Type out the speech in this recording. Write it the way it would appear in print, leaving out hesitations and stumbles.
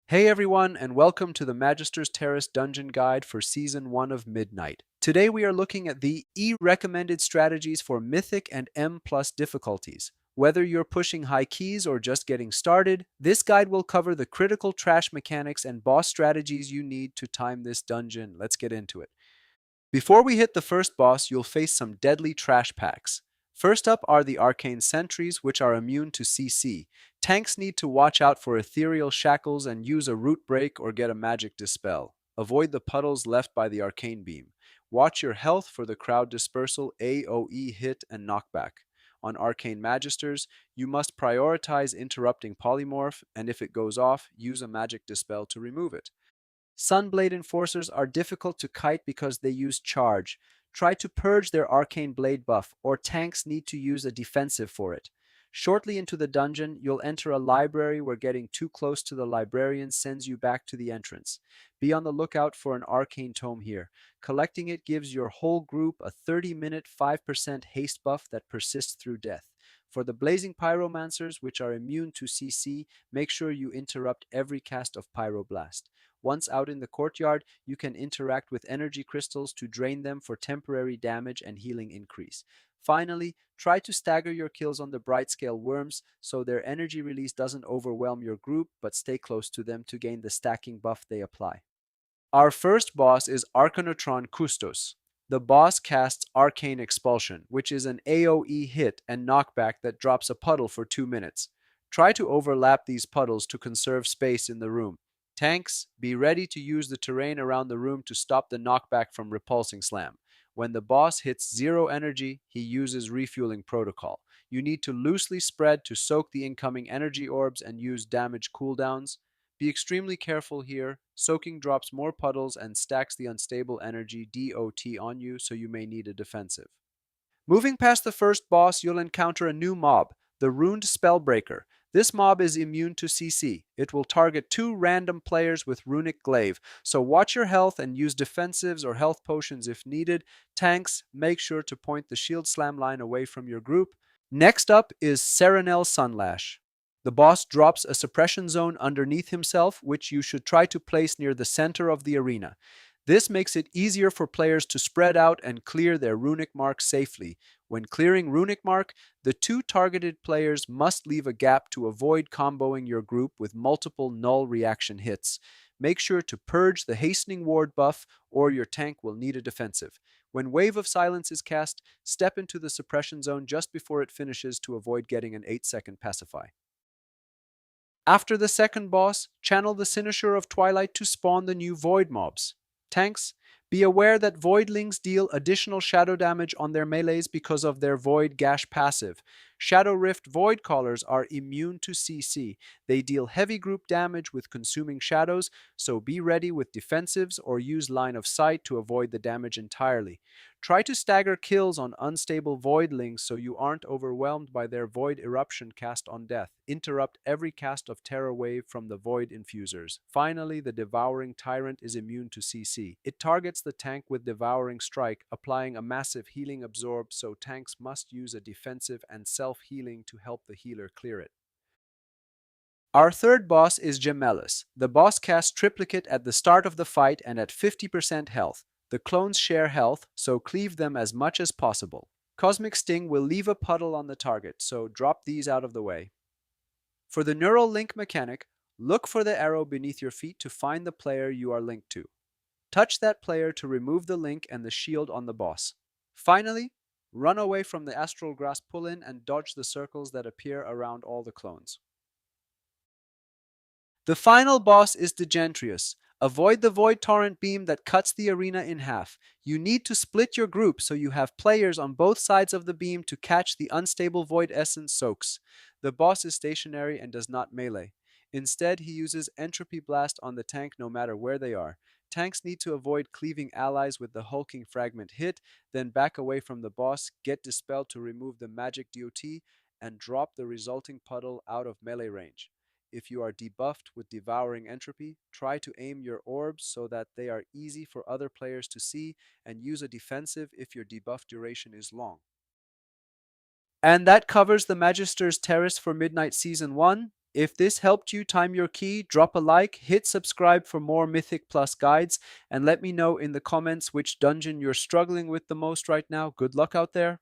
Hey everyone, and welcome to the Magister's Terrace Dungeon Guide for Season 1 of Midnight. Today we are looking at the recommended strategies for Mythic and M+ difficulties. Whether you're pushing high keys or just getting started, this guide will cover the critical trash mechanics and boss strategies you need to time this dungeon. Let's get into it. Before we hit the first boss, you'll face some deadly trash packs. First up are the Arcane Sentries, which are immune to CC. Tanks need to watch out for ethereal shackles and use a root break or get a magic dispel. Avoid the puddles left by the arcane beam. Watch your health for the crowd dispersal, AoE hit, and knockback. On Arcane Magisters, you must prioritize interrupting polymorph, and if it goes off, use a magic dispel to remove it. Sunblade Enforcers are difficult to kite because they use charge. Try to purge their arcane blade buff, or tanks need to use a defensive for it. Shortly into the dungeon, you'll enter a library where getting too close to the librarian sends you back to the entrance. Be on the lookout for an arcane tome here. Collecting it gives your whole group a 30-minute 5% haste buff that persists through death. For the Blazing Pyromancers, which are immune to CC, make sure you interrupt every cast of Pyroblast. Once out in the courtyard, you can interact with energy crystals to drain them for temporary damage and healing increase. Finally, try to stagger your kills on the Bright Scale Worms so their energy release doesn't overwhelm your group, but stay close to them to gain the stacking buff they apply. Our first boss is Arcanotron Custos. The boss casts Arcane Expulsion, which is an AoE hit and knockback that drops a puddle for 2 minutes. Try to overlap these puddles to conserve space in the room. Tanks, be ready to use the terrain around the room to stop the knockback from repulsing slam. When the boss hits 0 energy, he uses refueling protocol. You need to loosely spread to soak the incoming energy orbs and use damage cooldowns. Be extremely careful here. Soaking drops more puddles and stacks the unstable energy DOT on you, so you may need a defensive. Moving past the first boss, you'll encounter a new mob, the Ruined Spellbreaker. This mob is immune to CC. It will target 2 random players with Runic Glaive, so watch your health and use defensives or health potions if needed. Tanks, make sure to point the shield slam line away from your group. Next up is Seranel Sunlash. The boss drops a suppression zone underneath himself, which you should try to place near the center of the arena. This makes it easier for players to spread out and clear their runic mark safely. When clearing runic mark, the 2 targeted players must leave a gap to avoid comboing your group with multiple null reaction hits. Make sure to purge the hastening ward buff or your tank will need a defensive. When Wave of Silence is cast, step into the suppression zone just before it finishes to avoid getting an 8-second pacify. After the second boss, channel the Cynosure of Twilight to spawn the new Void mobs. Tanks, be aware that Voidlings deal additional shadow damage on their melees because of their Void Gash passive. Shadow Rift Void Callers are immune to CC. They deal heavy group damage with consuming shadows, so be ready with defensives or use line of sight to avoid the damage entirely. Try to stagger kills on unstable Voidlings so you aren't overwhelmed by their Void Eruption cast on death. Interrupt every cast of Terror Wave from the Void Infusers. Finally, the Devouring Tyrant is immune to CC. It targets the tank with Devouring Strike, applying a massive healing absorb, so tanks must use a defensive and self-healing to help the healer clear it. Our third boss is Gemellus. The boss casts Triplicate at the start of the fight and at 50% health. The clones share health, so cleave them as much as possible. Cosmic Sting will leave a puddle on the target, so drop these out of the way. For the Neural Link mechanic, look for the arrow beneath your feet to find the player you are linked to. Touch that player to remove the link and the shield on the boss. Finally, run away from the Astral Grasp pull-in and dodge the circles that appear around all the clones. The final boss is Degentrius. Avoid the Void Torrent beam that cuts the arena in half. You need to split your group so you have players on both sides of the beam to catch the unstable Void Essence soaks. The boss is stationary and does not melee. Instead, he uses Entropy Blast on the tank no matter where they are. Tanks need to avoid cleaving allies with the Hulking Fragment hit, then back away from the boss, get Dispelled to remove the magic DOT, and drop the resulting puddle out of melee range. If you are debuffed with Devouring Entropy, try to aim your orbs so that they are easy for other players to see, and use a defensive if your debuff duration is long. And that covers the Magister's Terrace for Midnight Season 1. If this helped you time your key, drop a like, hit subscribe for more Mythic Plus guides, and let me know in the comments which dungeon you're struggling with the most right now. Good luck out there.